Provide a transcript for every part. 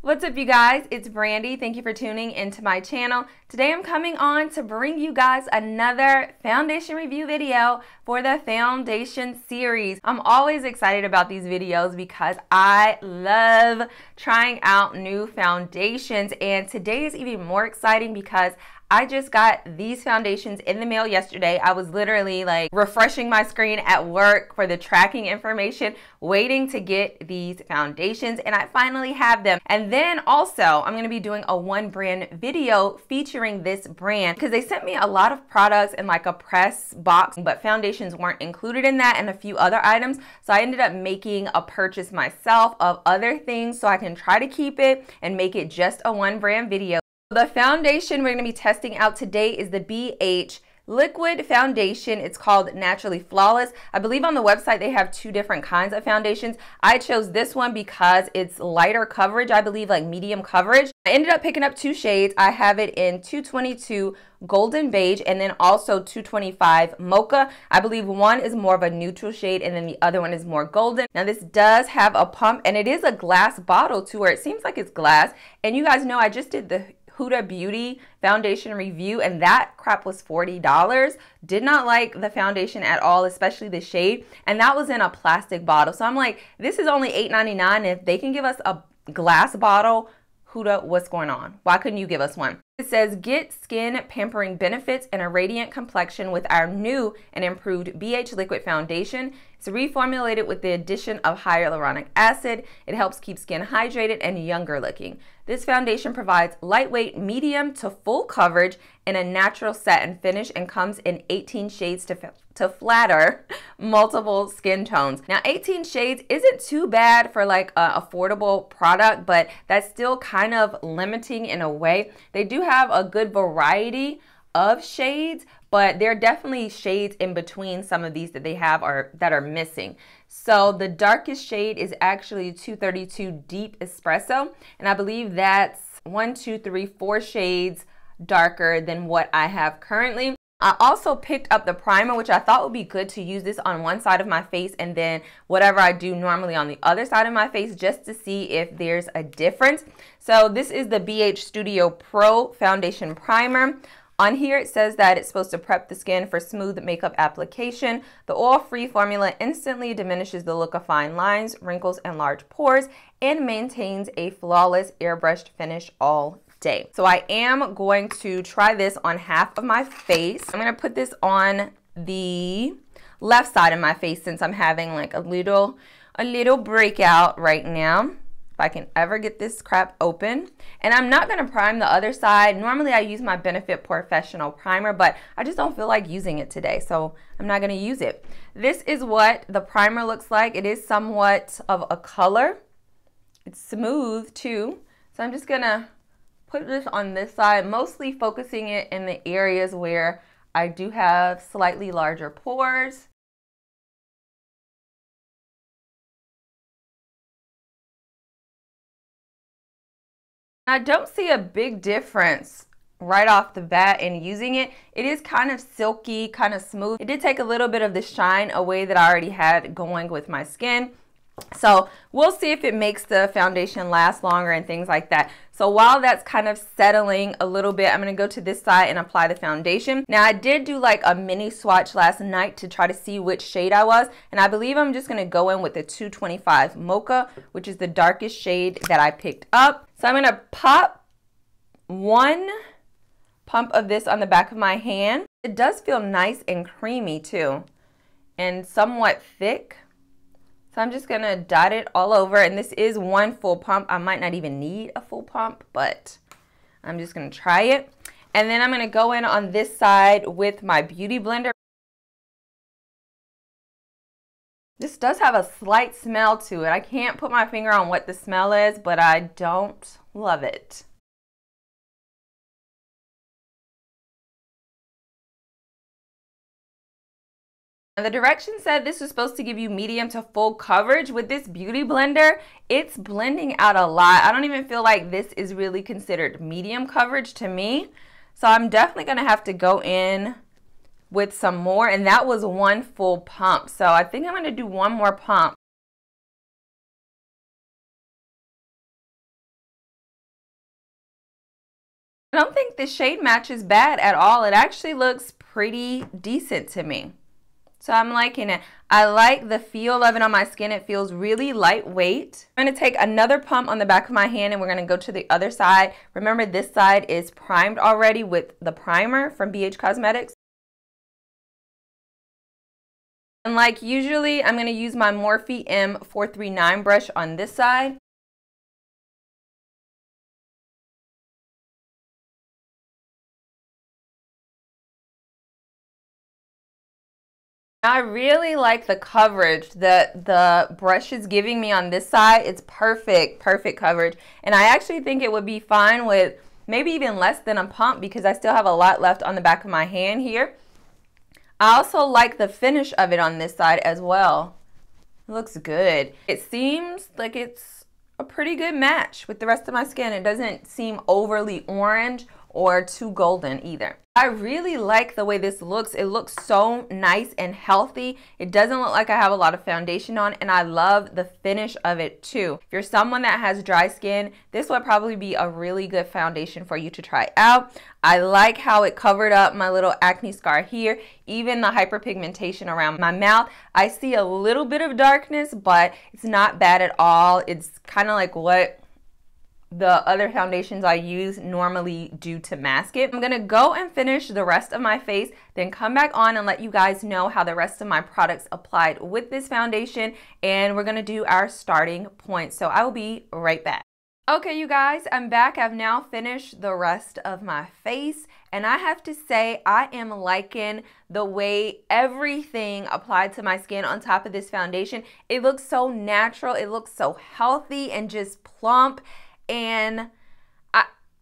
What's up, you guys? It's Brandi. Thank you for tuning into my channel. Today I'm coming on to bring you guys another foundation review video for the foundation series. I'm always excited about these videos because I love trying out new foundations, and today is even more exciting because I just got these foundations in the mail yesterday. I was literally like refreshing my screen at work for the tracking information, waiting to get these foundations, and I finally have them. And then also, I'm gonna be doing a one brand video featuring this brand because they sent me a lot of products in like a press box, but foundations weren't included in that and a few other items. So I ended up making a purchase myself of other things so I can try to keep it and make it just a one brand video. The foundation we're going to be testing out today is the BH liquid foundation. It's called Naturally Flawless. I believe on the website they have two different kinds of foundations. I chose this one because it's lighter coverage, I believe like medium coverage. I ended up picking up two shades. I have it in 222 golden beige and then also 225 mocha. I believe one is more of a neutral shade and then the other one is more golden. Now this does have a pump and it is a glass bottle too, where it seems like it's glass. And you guys know I just did the Huda Beauty foundation review and that crap was $40. Did not like the foundation at all, especially the shade, and that was in a plastic bottle. So I'm like, this is only $8.99. If they can give us a glass bottle, Huda, what's going on? Why couldn't you give us one? It says, get skin pampering benefits and a radiant complexion with our new and improved BH liquid foundation. It's reformulated with the addition of hyaluronic acid. It helps keep skin hydrated and younger looking. This foundation provides lightweight, medium to full coverage in a natural satin finish and comes in 18 shades to flatter multiple skin tones. Now 18 shades isn't too bad for like an affordable product, but that's still kind of limiting in a way. They do have a good variety of shades, but there are definitely shades in between some of these that they have that are missing. So the darkest shade is actually 232 Deep Espresso, and I believe that's 4 shades darker than what I have currently. I also picked up the primer, which I thought would be good to use this on one side of my face and then whatever I do normally on the other side of my face, just to see if there's a difference. So this is the BH Studio Pro Foundation Primer. On here it says that it's supposed to prep the skin for smooth makeup application. The oil-free formula instantly diminishes the look of fine lines, wrinkles, and large pores, and maintains a flawless airbrushed finish all day. So I am going to try this on half of my face. I'm going to put this on the left side of my face since I'm having like a little breakout right now. If I can ever get this crap open. And I'm not going to prime the other side. Normally I use my Benefit Professional primer, but I just don't feel like using it today, so I'm not going to use it. This is what the primer looks like. It is somewhat of a color. It's smooth too. So I'm just going to put this on this side, mostly focusing it in the areas where I do have slightly larger pores. I don't see a big difference right off the bat in using it. It is kind of silky, kind of smooth. It did take a little bit of the shine away that I already had going with my skin. So we'll see if it makes the foundation last longer and things like that. So while that's kind of settling a little bit, I'm going to go to this side and apply the foundation. Now I did do like a mini swatch last night to try to see which shade I was. And I believe I'm just going to go in with the 225 Mocha, which is the darkest shade that I picked up. So I'm going to pop one pump of this on the back of my hand. It does feel nice and creamy too, and somewhat thick. So I'm just going to dot it all over, and this is one full pump. I might not even need a full pump, but I'm just going to try it. And then I'm going to go in on this side with my Beauty Blender. This does have a slight smell to it. I can't put my finger on what the smell is, but I don't love it. And the directions said this was supposed to give you medium to full coverage. With this Beauty Blender, it's blending out a lot. I don't even feel like this is really considered medium coverage to me. So I'm definitely going to have to go in with some more, and that was one full pump. So I think I'm going to do one more pump. I don't think the shade match is bad at all. It actually looks pretty decent to me. So I'm liking it. I like the feel of it on my skin. It feels really lightweight. I'm going to take another pump on the back of my hand and we're going to go to the other side. Remember, this side is primed already with the primer from BH Cosmetics. And like usually, I'm going to use my Morphe M439 brush on this side. I really like the coverage that the brush is giving me on this side. It's perfect coverage. And I actually think it would be fine with maybe even less than a pump because I still have a lot left on the back of my hand here. I also like the finish of it on this side as well. It looks good. It seems like it's a pretty good match with the rest of my skin. It doesn't seem overly orange or too golden either. I really like the way this looks. It looks so nice and healthy. It doesn't look like I have a lot of foundation on, and I love the finish of it too. If you're someone that has dry skin, this would probably be a really good foundation for you to try out. I like how it covered up my little acne scar here, even the hyperpigmentation around my mouth. I see a little bit of darkness, but it's not bad at all. It's kind of like what the other foundations I use normally do to mask it. I'm gonna go and finish the rest of my face, then come back on and let you guys know how the rest of my products applied with this foundation, and we're gonna do our starting point. So I will be right back. Okay, you guys, I'm back. I've now finished the rest of my face, and I have to say I am liking the way everything applied to my skin on top of this foundation. It looks so natural, it looks so healthy and just plump. And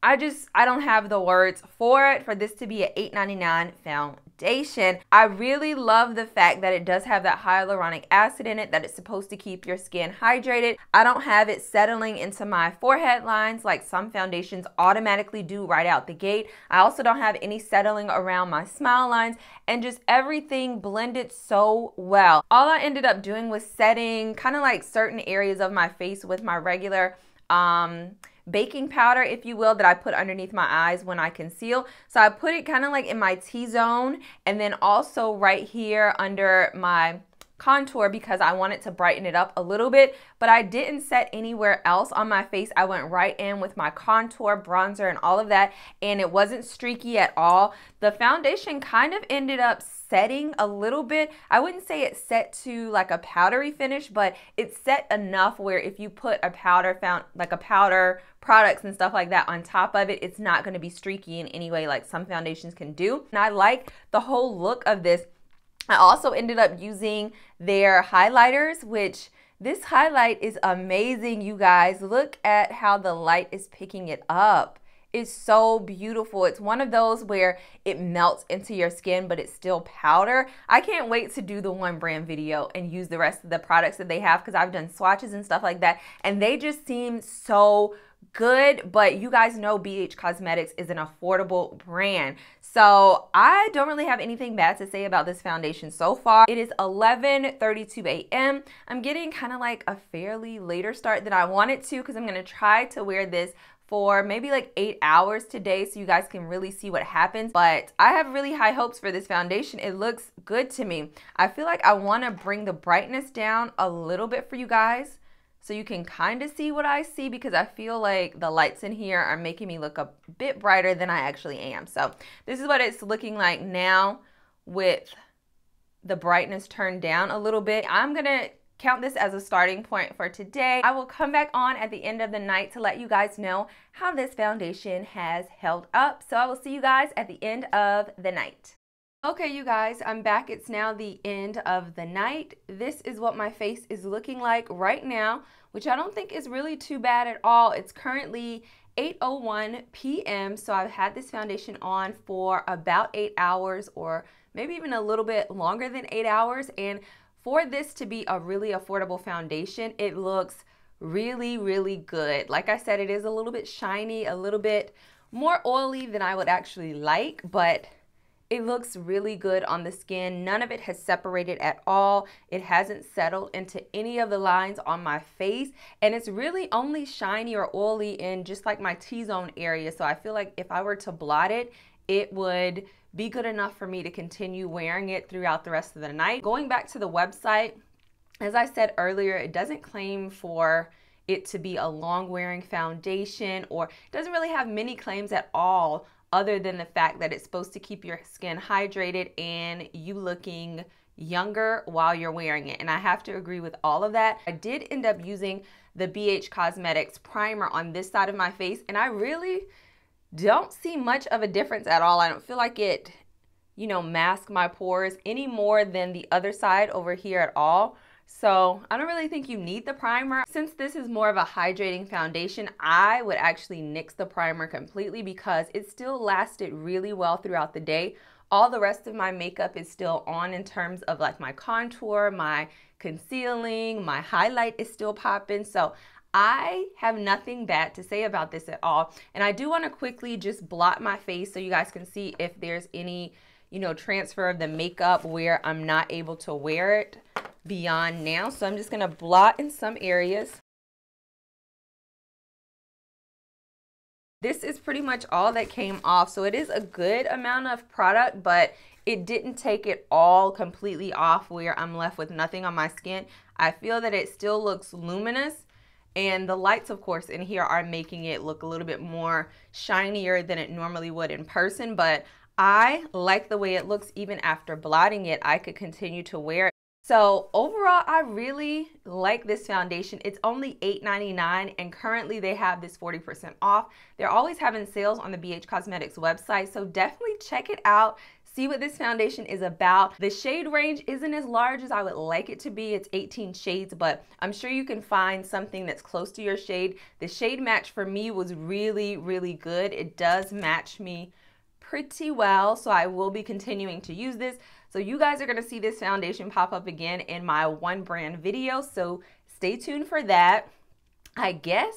I don't have the words for this to be an $8.99 foundation. I really love the fact that it does have that hyaluronic acid in it, that it's supposed to keep your skin hydrated. I don't have it settling into my forehead lines like some foundations automatically do right out the gate. I also don't have any settling around my smile lines, and just everything blended so well. All I ended up doing was setting kind of like certain areas of my face with my regular baking powder, if you will, that I put underneath my eyes when I conceal. So I put it kind of like in my T-zone, and then also right here under my contour because I wanted to brighten it up a little bit, but I didn't set anywhere else on my face. I went right in with my contour, bronzer, and all of that, and it wasn't streaky at all. The foundation kind of ended up setting a little bit. I wouldn't say it's set to like a powdery finish, but it's set enough where if you put a powder products and stuff like that on top of it, it's not going to be streaky in any way like some foundations can do. And I like the whole look of this. I also ended up using their highlighters, which this highlight is amazing, you guys. Look at how the light is picking it up. It's so beautiful. It's one of those where it melts into your skin, but it's still powder. I can't wait to do the one brand video and use the rest of the products that they have because I've done swatches and stuff like that, and they just seem so good. But you guys know BH Cosmetics is an affordable brand, so I don't really have anything bad to say about this foundation so far. It is 11:32 a.m. I'm getting kind of like a fairly later start than I wanted to because I'm going to try to wear this for maybe like 8 hours today so you guys can really see what happens. But I have really high hopes for this foundation. It looks good to me. I feel like I want to bring the brightness down a little bit for you guys so you can kind of see what I see, because I feel like the lights in here are making me look a bit brighter than I actually am. So this is what it's looking like now with the brightness turned down a little bit. I'm gonna count this as a starting point for today. I will come back on at the end of the night to let you guys know how this foundation has held up. So I will see you guys at the end of the night. Okay, you guys, I'm back. It's now the end of the night. This is what my face is looking like right now, which I don't think is really too bad at all. It's currently 8:01 p.m. So I've had this foundation on for about 8 hours, or maybe even a little bit longer than 8 hours. And for this to be a really affordable foundation, it looks really, really good. Like I said, it is a little bit shiny, a little bit more oily than I would actually like, but It looks really good on the skin. None of it has separated at all. It hasn't settled into any of the lines on my face, and it's really only shiny or oily in just like my T-zone area. So I feel like if I were to blot it, it would be good enough for me to continue wearing it throughout the rest of the night. Going back to the website, as I said earlier, it doesn't claim for it to be a long wearing foundation, or it doesn't really have many claims at all other than the fact that it's supposed to keep your skin hydrated and you looking younger while you're wearing it. And I have to agree with all of that. I did end up using the BH Cosmetics primer on this side of my face, and I really don't see much of a difference at all. I don't feel like it, masks my pores any more than the other side over here at all. So I don't really think you need the primer. Since this is more of a hydrating foundation, I would actually nix the primer completely because it still lasted really well throughout the day. All the rest of my makeup is still on in terms of like my contour, my concealing, my highlight is still popping. So I have nothing bad to say about this at all. And I do want to quickly just blot my face so you guys can see if there's any, transfer of the makeup where I'm not able to wear it beyond now. So I'm just going to blot in some areas. This is pretty much all that came off. So it is a good amount of product, but it didn't take it all completely off where I'm left with nothing on my skin. I feel that it still looks luminous, and the lights, of course, in here are making it look a little bit more shinier than it normally would in person, but I like the way it looks. Even after blotting it, I could continue to wear it. So overall, I really like this foundation. It's only $8.99, and currently they have this 40% off. They're always having sales on the BH Cosmetics website, so definitely check it out. See what this foundation is about. The shade range isn't as large as I would like it to be. It's 18 shades, but I'm sure you can find something that's close to your shade. The shade match for me was really, really good. It does match me pretty well, so I will be continuing to use this. So you guys are going to see this foundation pop up again in my one brand video, so stay tuned for that. I guess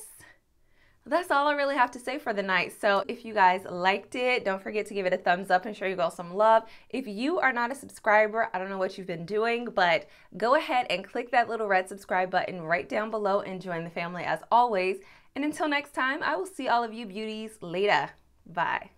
that's all I really have to say for the night. So if you guys liked it, don't forget to give it a thumbs up and show your girl some love. If you are not a subscriber, I don't know what you've been doing, but go ahead and click that little red subscribe button right down below and join the family as always. And until next time, I will see all of you beauties later. Bye.